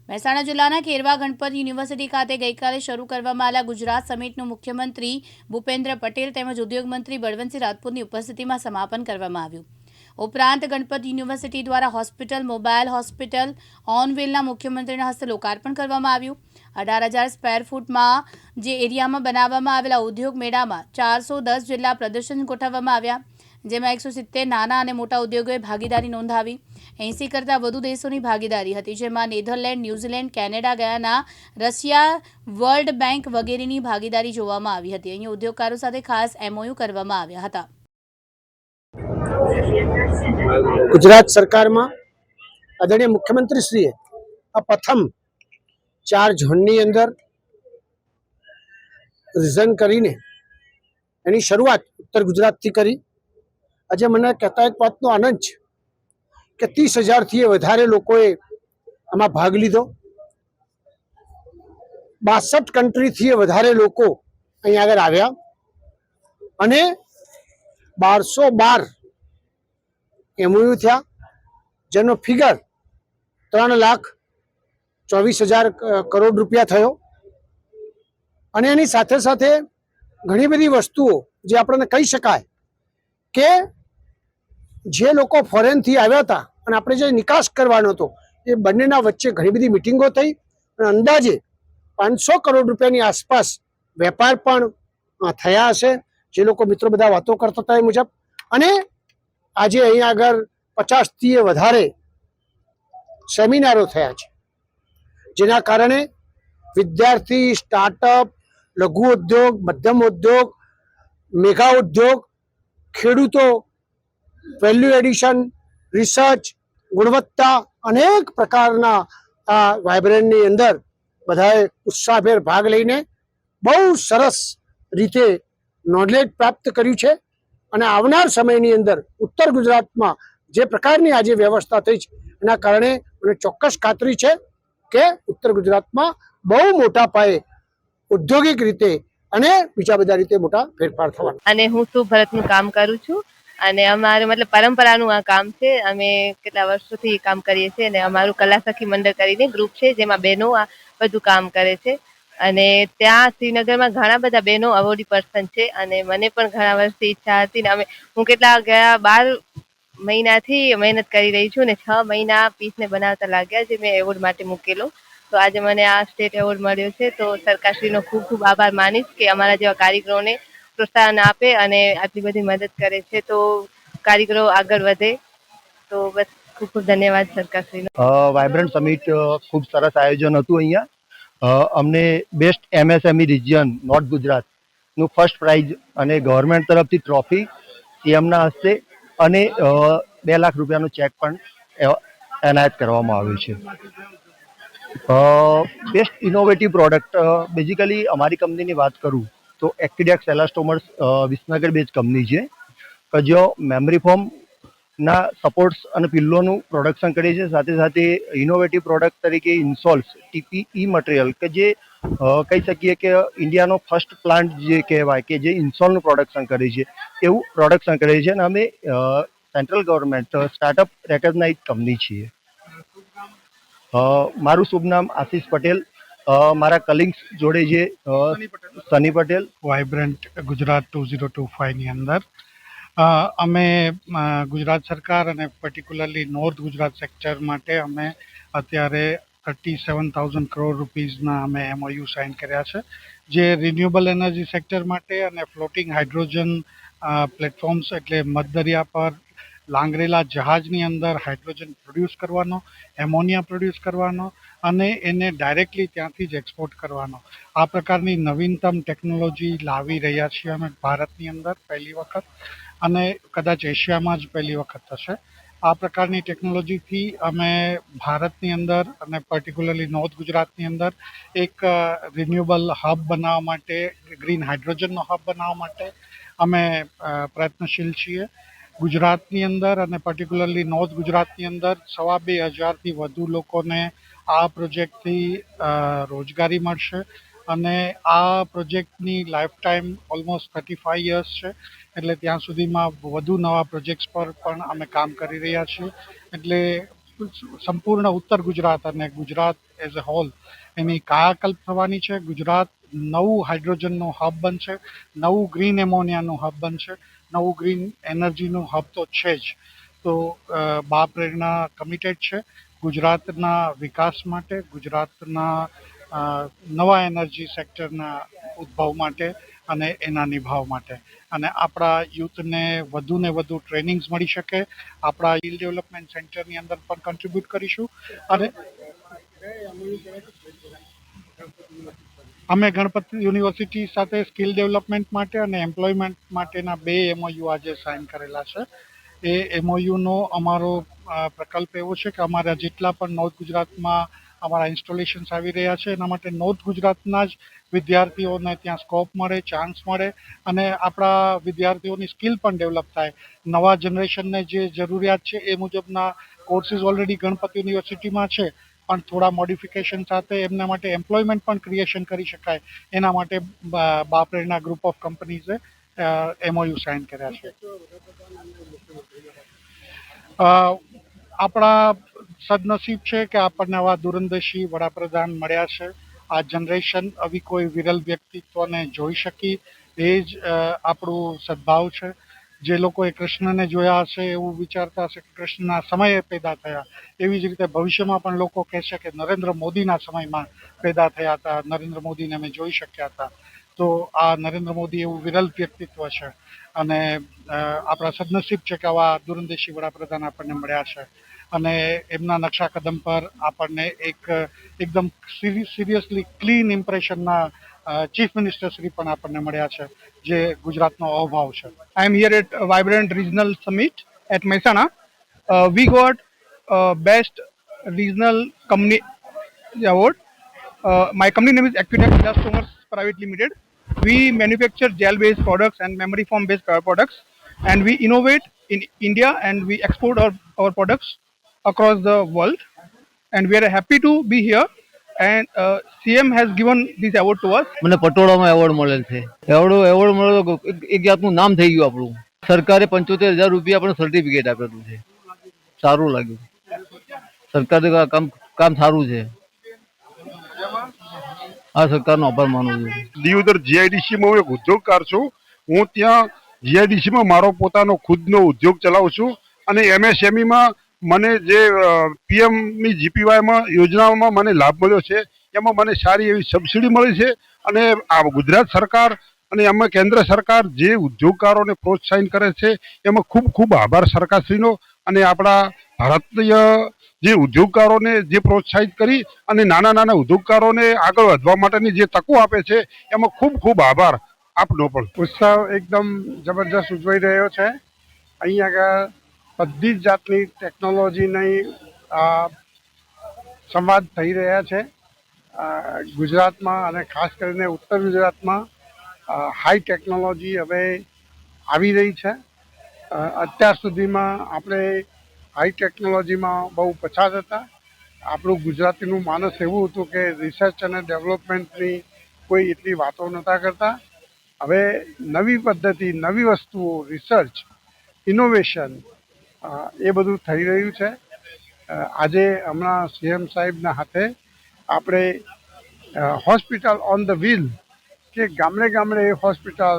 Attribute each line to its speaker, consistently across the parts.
Speaker 1: મહેસાણા જિલ્લાના ખેરવા ગણપત યુનિવર્સિટી ખાતે ગઈકાલે શરૂ કરવામાં આવેલા ગુજરાત સમિટનું મુખ્યમંત્રી ભૂપેન્દ્ર પટેલ તેમજ ઉદ્યોગ મંત્રી બળવંતસિંહ રાજપૂતની ઉપસ્થિતિમાં સમાપન કરવામાં આવ્યું. ઉપરાંત ગણપત યુનિવર્સિટી દ્વારા હોસ્પિટલ, મોબાઈલ હોસ્પિટલ ઓન વ્હીલના મુખ્યમંત્રીના હસ્તે લોકાર્પણ કરવામાં આવ્યું. 18,000 સ્ક્વેર ફૂટમાં જે એરિયામાં બનાવવામાં આવેલા ઉદ્યોગ મેળામાં 410 જેટલા પ્રદર્શન ગોઠવવામાં આવ્યા, જેમાં 170 નાના અને મોટા ઉદ્યોગોએ ભાગીદારી નોંધાવી. 80 કરતાં વધુ દેશોની ભાગીદારી હતી, જેમાં Netherland, New Zealand, Canada, Guyana, Russia, world bank વગેરેની ભાગીદારી જોવામાં આવી હતી. અહીં ઉદ્યોગકારો સાથે ખાસ MOU કરવામાં આવ્યા હતા.
Speaker 2: ગુજરાત સરકારમાં આદરણીય મુખ્યમંત્રીશ્રીએ આ પ્રથમ 4 ઝોનની અંદર રિઝન કરીને એની શરૂઆત ઉત્તર ગુજરાતથી કરી. આજે મને કહેતા એક વાતનો આનંદ છે કે 30,000થી વધારે લોકોએ આમાં ભાગ લીધો. 62 કન્ટ્રીથી વધારે લોકો અહીં આગળ આવ્યા અને 1212 MOU થયા, જેનો ફિગર 3,24,000 કરોડ રૂપિયા થયો. અને એની સાથે સાથે ઘણી બધી વસ્તુઓ જે આપણને કહી શકાય કે જે લોકો ફોરેનથી આવ્યા હતા અને આપણે જે નિકાસ કરવાનો હતો એ બંનેના વચ્ચે ઘણી બધી મિટિંગો થઈ અને અંદાજે 500 કરોડ રૂપિયાની આસપાસ વેપાર પણ થયા હશે, જે લોકો મિત્રો બધા વાતો કરતા હતા એ મુજબ. અને આજે અહીં આગળ 50થી વધારે સેમિનારો થયા છે, જેના કારણે વિદ્યાર્થી, સ્ટાર્ટઅપ, લઘુ ઉદ્યોગ, મધ્યમ ઉદ્યોગ, મેગા ઉદ્યોગ, ખેડૂતો, વેલ્યુ એડિશન, રિસર્ચ, ગુણવત્તા, અનેક પ્રકારના આ વાઇબ્રન્ટની અંદર બધાએ ઉત્સાહભેર ભાગ લઈને બહુ સરસ રીતે નોલેજ પ્રાપ્ત કર્યું છે. અને આવનાર સમયની અંદર ઉત્તર ગુજરાતમાં જે પ્રકારની આજે વ્યવસ્થા થઈ છે એના કારણે મને ચોક્કસ ખાતરી છે કે ઉત્તર ગુજરાતમાં બહુ મોટા પાયે ઔદ્યોગિક રીતે અને બીજા બધા રીતે મોટા ફેરફાર થવાના.
Speaker 3: અને હું શું ભરતનું કામ કરું છું અને અમારે મતલબ પરંપરાનું આ કામ છે. અમે કેટલા વર્ષોથી કામ કરીએ છીએ અને અમારું કલા સખી મંડળ કરીને ગ્રુપ છે, જેમાં બહેનો આ બધું કામ કરે છે. અને ત્યાં શ્રીનગરમાં ઘણા બધા બહેનો અવોર્ડી પર્સન છે અને મને પણ ઘણા વર્ષથી ઈચ્છા હતી ને હું કેટલા ગયા 12 મહિનાથી મહેનત કરી રહી છું ને 6 મહિના પીસને બનાવતા લાગ્યા, જે મેં એવોર્ડ માટે મૂકેલો. તો આજે મને આ સ્ટેટ એવોર્ડ મળ્યો છે. તો સરકારશ્રીનો ખૂબ ખૂબ આભાર માનીશ કે અમારા જેવા કારીગરોને પ્રોત્સાહન આપે અને આટલી બધી મદદ કરે છે, તો કારીગરો આગળ વધે. તો બસ ખૂબ ખૂબ ધન્યવાદ સરકારશ્રીનો.
Speaker 4: વાઇબ્રન્ટ સમિટ ખૂબ સરસ આયોજન હતું. અહીંયા અમને બેસ્ટ MSME રિજિયન નોર્થ ગુજરાતનું ફર્સ્ટ પ્રાઇઝ અને ગવર્મેન્ટ તરફથી ટ્રોફી CMના હસ્તે અને 2 લાખ રૂપિયાનો ચેક પણ એનાયત કરવામાં આવ્યો છે. બેસ્ટ ઇનોવેટિવ પ્રોડક્ટ, બેઝિકલી અમારી કંપનીની વાત કરું તો એક્ટિડેક્સ એલાસ્ટોમર્સ વિસનગર બેઝ કંપની છે કે જો મેમરી ફોર્મના સપોર્ટ્સ અને પિલ્લોનું પ્રોડક્શન કરે છે. સાથે સાથે ઇનોવેટિવ પ્રોડક્ટ તરીકે ઇન્સોલ્સ TPE મટીરિયલ કે જે કહી શકીએ કે ઇન્ડિયાનો ફર્સ્ટ પ્લાન્ટ જે કહેવાય કે જે ઇન્સોલનું પ્રોડક્શન કરે છે એવું પ્રોડક્શન કરે છે. અને અમે central government startup recognise company છીએ. મારું શુભ નામ આશીષ પટેલ, મારા કલિગ્સ જોડે છે સની પટેલ.
Speaker 5: વાઇબ્રન્ટ ગુજરાત 2025ની અંદર અમે ગુજરાત સરકાર અને પર્ટિક્યુલરલી નોર્થ ગુજરાત સેક્ટર માટે અમે અત્યારે 37,000 કરોડ રૂપીઝના અમે MOU સાઇન કર્યા છે, જે રિન્યુએબલ એનર્જી સેક્ટર માટે અને ફ્લોટિંગ હાઇડ્રોજન પ્લેટફોર્મ્સ એટલે મધદરિયા પર લાંગરેલા જહાજની અંદર હાઇડ્રોજન પ્રોડ્યુસ કરવાનો, એમોનિયા પ્રોડ્યુસ કરવાનો અને એને ડાયરેક્ટલી ત્યાંથી જ એક્સપોર્ટ કરવાનો. આ પ્રકારની નવીનતમ ટેકનોલોજી લાવી રહ્યા છીએ અમે ભારતની અંદર પહેલી વખત, અને કદાચ એશિયામાં જ પહેલી વખત થશે. આ પ્રકારની ટેકનોલોજીથી અમે ભારતની અંદર અને પર્ટિક્યુલરલી નોર્થ ગુજરાતની અંદર એક રિન્યુએબલ હબ બનાવવા માટે, ગ્રીન હાઇડ્રોજનનો હબ બનાવવા માટે અમે પ્રયત્નશીલ છીએ. ગુજરાતની અંદર અને પર્ટિક્યુલરલી નોર્થ ગુજરાતની અંદર 2,500થી વધુ લોકોને આ પ્રોજેક્ટથી રોજગારી મળશે અને આ પ્રોજેક્ટની લાઈફ ટાઈમ ઓલમોસ્ટ 35 યર્સ છે. એટલે ત્યાં સુધીમાં વધુ નવા પ્રોજેક્ટ્સ પર પણ અમે કામ કરી રહ્યા છીએ. એટલે સંપૂર્ણ ઉત્તર ગુજરાત અને ગુજરાત એઝ અ હોલ એની કાયાકલ્પ થવાની છે. ગુજરાત નવું હાઇડ્રોજનનું હબ બનશે, નવું ગ્રીન એમોનિયાનું હબ બનશે, નવું ગ્રીન એનર્જીનું હબ તો છે જ. તો બા પ્રેરણા કમિટેડ છે ગુજરાતના વિકાસ માટે, ગુજરાતના નવા એનર્જી સેક્ટરના ઉદ્ભવ માટે અને એના નિભાવ માટે. અને આપણા યુથને વધુ ને વધુ ટ્રેનિંગ્સ મળી શકે. આપણા સ્કિલ ડેવલપમેન્ટ સેન્ટરની અંદર પણ કન્ટ્રીબ્યુટ કરીશું. અને અમે ગણપત યુનિવર્સિટી સાથે સ્કિલ ડેવલપમેન્ટ માટે અને એમ્પ્લોયમેન્ટ માટેના 2 MOU આજે સાઇન કરેલા છે. એ MOUનો અમારો પ્રકલ્પ એવો છે કે અમારા જેટલા પણ નોર્થ ગુજરાતમાં અમારા ઇન્સ્ટોલેશન્સ આવી રહ્યા છે એના માટે નોર્થ ગુજરાતના જ વિદ્યાર્થીઓને ત્યાં સ્કોપ મળે, ચાન્સ મળે અને આપણા વિદ્યાર્થીઓની સ્કિલ પણ ડેવલપ થાય. નવા જનરેશનને જે જરૂરિયાત છે એ મુજબના કોર્સિસ ઓલરેડી ગણપત યુનિવર્સિટીમાં છે, પણ થોડા મોડિફિકેશન સાથે એમના માટે એમ્પ્લોયમેન્ટ પણ ક્રિએશન કરી શકાય એના માટે બા પ્રેરણા ગ્રુપ ઓફ કંપનીઝે MOU સાઇન કર્યા છે. આપણા સદનસીબ છે કે આપણને આવા દૂરંદેશી વડાપ્રધાન મળ્યા છે. આ જનરેશન આવી કોઈ વિરલ વ્યક્તિત્વને જોઈ શકી એ જ આપણું સદભાવ છે. જે લોકોએ કૃષ્ણને જોયા હશે એવું વિચારતા હશે કે કૃષ્ણના સમયે પેદા થયા, એવી જ રીતે ભવિષ્યમાં પણ લોકો કહેશે કે નરેન્દ્ર મોદીના સમયમાં પેદા થયા હતા, નરેન્દ્ર મોદીને અમે જોઈ શક્યા હતા. તો આ નરેન્દ્ર મોદી એવું વિરલ વ્યક્તિત્વ છે અને આપણા સદનસીબ છે કે આવા દૂરંદેશી વડાપ્રધાન આપણને મળ્યા છે. અને એમના નકશા કદમ પર આપણને એકદમ સિરિયસલી ક્લીન ઇમ્પ્રેશનના ચીફ મિનિસ્ટર શ્રી પણ આપણને મળ્યા છે, જે ગુજરાતનો અભાવ છે.
Speaker 6: I am here at a Vibrant Regional Summit at Mehsana. We got Best Regional Company Award. My company name is Equidex Elastomers Private Limited. We manufacture gel-based products and memory foam-based products, and we innovate in India and we export our products across the world. And we are happy to be here. And CM has given this award to us.
Speaker 7: મને પટોળામાં award મળેલ છે. Award મળેલો એક જાતનું નામ થઈ ગયું આપણું. સરકારે 75,000 રૂપિયા પણ સર્ટિફિકેટ આપેલું છે. સારું લાગ્યું. સરકારે કામ સારું છે. આ સરકારનો આભાર માનું છું.
Speaker 8: દિયોદર GIDCમાં હું એક ઉદ્યોગકાર છું. હું ત્યાં GIDCમાં મારો પોતાનો ખુદનો ઉદ્યોગ ચલાવું છું અને MSMEમાં મને જે PMની GPYમાં યોજનાઓમાં મને લાભ મળ્યો છે એમાં મને સારી એવી સબસિડી મળી છે. અને આ ગુજરાત સરકાર અને એમાં કેન્દ્ર સરકાર જે ઉદ્યોગકારોને પ્રોત્સાહિત કરે છે એમાં ખૂબ ખૂબ આભાર સરકારશ્રીનો. અને આપણા ભારતીય જે ઉદ્યોગકારોને જે પ્રોત્સાહિત કરી અને નાના ઉદ્યોગકારોને આગળ વધવા માટેની જે તકો આપે છે એમાં ખૂબ ખૂબ આભાર આપનો પણ.
Speaker 2: ઉત્સવ એકદમ જબરજસ્ત ઉજવાઈ રહ્યો છે. અહીંયા આગળ બધી જ જાતની ટેકનોલોજીની સંવાદ થઈ રહ્યા છે. ગુજરાતમાં અને ખાસ કરીને ઉત્તર ગુજરાતમાં હાઈ ટેકનોલોજી હવે આવી રહી છે. અત્યાર સુધીમાં આપણે હાઈ ટેકનોલોજીમાં બહુ પછાત હતા. આપણું ગુજરાતીનું માનસ એવું હતું કે રિસર્ચ અને ડેવલપમેન્ટની કોઈ એટલી વાતો નહોતા કરતા. હવે નવી પદ્ધતિ, નવી વસ્તુઓ, રિસર્ચ, ઇનોવેશન એ બધું થઈ રહ્યું છે. આજે હમણાં CM સાહેબના હાથે આપણે હોસ્પિટલ ઓન ધ વ્હીલ કે ગામડે ગામડે એ હોસ્પિટલ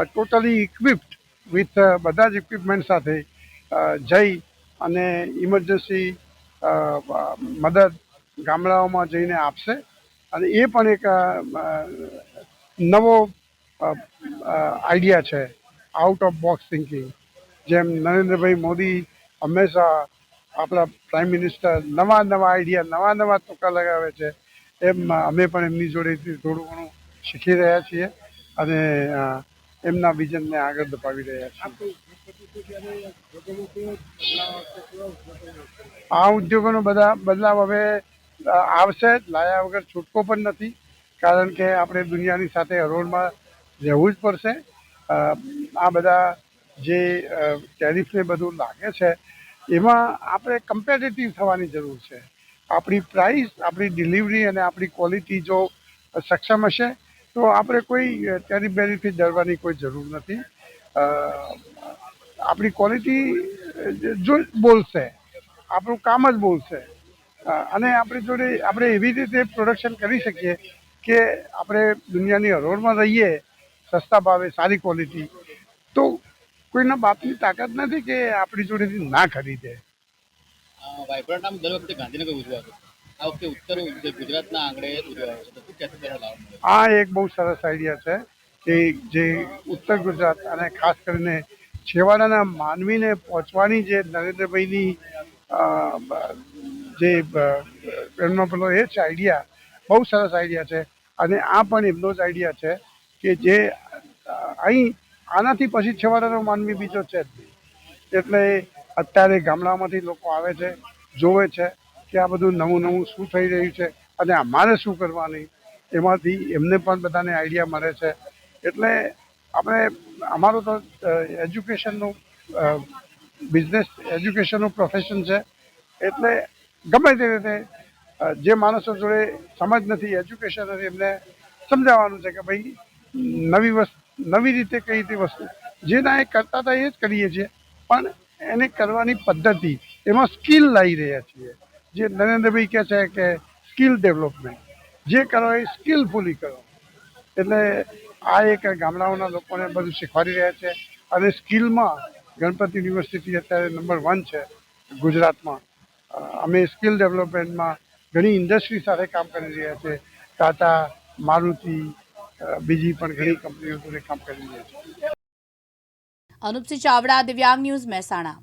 Speaker 2: ટોટલી ઇક્વિપ્ડ વિથ બધા જ ઇક્વિપમેન્ટ સાથે જઈ અને ઇમરજન્સી મદદ ગામડાઓમાં જઈને આપશે. અને એ પણ એક નવો આઈડિયા છે, આઉટ ઓફ બોક્સ થિંકિંગ. જેમ નરેન્દ્રભાઈ મોદી હંમેશા આપણા પ્રાઇમ મિનિસ્ટર નવા આઈડિયા, નવા તુક્કા લગાવે છે, એમ અમે પણ એમની જોડેથી થોડું ઘણું શીખી રહ્યા છીએ અને એમના વિઝનને આગળ ધપાવી રહ્યા છીએ. આ ઉદ્યોગોનો બદલાવ હવે આવશે જ, લાયા વગર છૂટકો પણ નથી. કારણ કે આપણે દુનિયાની સાથે હરોળમાં રહેવું જ પડશે. આ બધા જે ટેરિફને બધું લાગે છે એમાં આપણે કમ્પેટિટિવ થવાની જરૂર છે. આપણી પ્રાઇસ, આપણી ડિલિવરી અને આપણી ક્વોલિટી જો સક્ષમ હશે તો આપણે કોઈ ટેરિફ બેરિફથી ડરવાની કોઈ જરૂર નથી. આપણી ક્વોલિટી જો બોલશે.
Speaker 6: આપણું કામ જ બહુ છે. અને આપણી જોડે આપણે એવી રીતે પ્રોડક્શન કરી શકીએ કે આપણે દુનિયાની હરોળમાં રહીએ, સસ્તા ભાવે સારી ક્વોલિટી, તો કોઈના બાપની તાકાત નથી કે આપણી જોડેથી ના ખરીદે.
Speaker 9: વાઇબ્રન્ટ આમ દર વખતે ગાંધીનગર ઉજવાતો, આ વખતે ઉત્તર ગુજરાતના આંગણે ઉજવાયો છે, તો શું કહેશો તેનો લાભ મળે?
Speaker 6: આ એક બહુ સરસ આઈડિયા છે કે જે ઉત્તર ગુજરાત અને ખાસ કરીને છેવાડાના માનવીને પહોંચવાની જે નરેન્દ્રભાઈની જે એમનો પેલો એ છે આઈડિયા, બહુ સરસ આઈડિયા છે. અને આ પણ એમનો જ આઈડિયા છે કે જે અહીં આનાથી પછી છેવાડાનો માનવી બીજો છે જ નહીં. એટલે અત્યારે ગામડામાંથી લોકો આવે છે, જોવે છે કે આ બધું નવું નવું શું થઈ રહ્યું છે અને અમારે શું કરવાની, એમાંથી એમને પણ બધાને આઈડિયા મળે છે. એટલે આપણે અમારું તો એજ્યુકેશનનું બિઝનેસ એજ્યુકેશનનું પ્રોફેશન છે. એટલે ગમે તે રીતે જે માણસો જોડે સમજ નથી, એજ્યુકેશન નથી, એમને સમજાવવાનું છે કે ભાઈ નવી રીતે કઈ રીતે વસ્તુ જે ના એ કરતા હતા એ જ કરીએ છીએ, પણ એને કરવાની પદ્ધતિ એમાં સ્કિલ લાવી રહ્યા છીએ. જે નરેન્દ્રભાઈ કહે છે કે સ્કિલ ડેવલપમેન્ટ, જે કરો એ સ્કિલફુલી કરો. એટલે આ એક ગામડાઓના લોકોને બધું શીખવાડી રહ્યા છે. અને સ્કિલમાં ગણપત યુનિવર્સિટી અત્યારે નંબર 1 છે ગુજરાતમાં. અમે સ્કિલ ડેવલપમેન્ટમાં ઘણી ઇન્ડસ્ટ્રી સાથે કામ કરી રહ્યા છે. ટાટા, મારુતિ, બીજી પણ ઘણી કંપનીઓ જોડે કામ કરી રહ્યા છે.
Speaker 1: અનુપસિંહ ચાવડા, દિવ્યાંગ ન્યૂઝ, મહેસાણા.